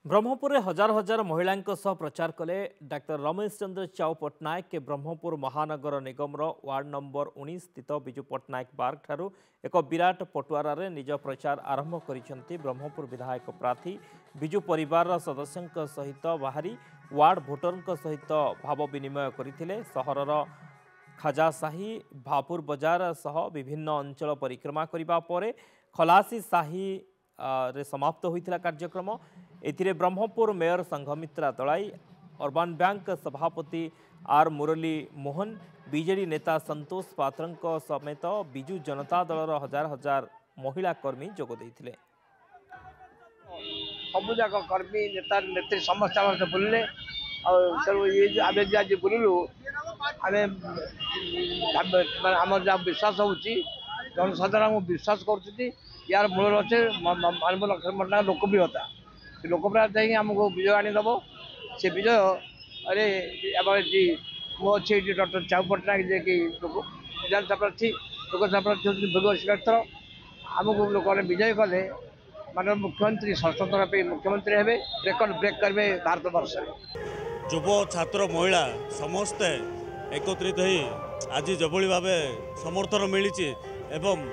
ब्रह्मपुर में हजार हजार महिलांक सह प्रचार कले डाक्टर रमेश चंद्र चाउ पट्टनायक के ब्रह्मपुर महानगर निगम वार्ड नंबर 19 स्थित बिजु पट्टनायक पार्क ठारू एक विराट पटुआरा रे निज प्रचार आरंभ करिसेंती ब्रह्मपुर विधायक प्रार्थी बिजु परिवार सदस्यों सहित बाहरी वार्ड भोटर सहित भाव विनिमय करथिले। सहरर खाजासाही भापुर बजार सह विभिन्न अंचल परिक्रमा करिबा परे खलासी साही रे समाप्त होइथिला कार्यक्रम। एथिरे Brahmapur mayor Sanghamitra Dalai, urban bank सभापति आर मुरली मोहन, बीजेडी नेता संतोष पात्र समेत बिजु जनता दलर हजार हजार महिला कर्मी जोग देइथिले। सबुजाक कर्मी नेता नेत्री समस्त बुलले ये आम आज बुलू आम जहाँ विश्वास हो जनसाधारण विश्वास कर यार मूल अच्छे मानव लक्ष्मण लोकप्रियता से लोकप्रियता ही आमको विजय आनीदेव से विजय अरे मो अच्छे डॉक्टर चाउ पट्टनायक जे कि विधानसभा प्रार्थी लोकसभा प्रार्थी भोग श्रेष्ठ आमको लोक विजय कले मानव मुख्यमंत्री षष्ठ थर पे मुख्यमंत्री हे रेकर्ड ब्रेक करेंगे भारत वर्ष युव छात्र महिला समस्ते एकत्रित ही आज जभली भाव समर्थन मिली एवं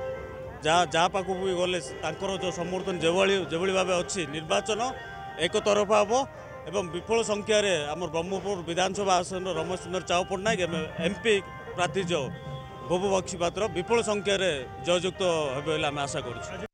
जहाँ पाक भी गले जो समर्थन जो भाव अच्छी निर्वाचन एक तरफा हम एवं विपुल संख्यार आम ब्रह्मपुर विधानसभा आसन रमेश चंद्र चाउ पट्टनायक एमपी प्रार्थी जो बबू बक्सी पात्र विपुल संख्यार जययुक्त हे आशा कर।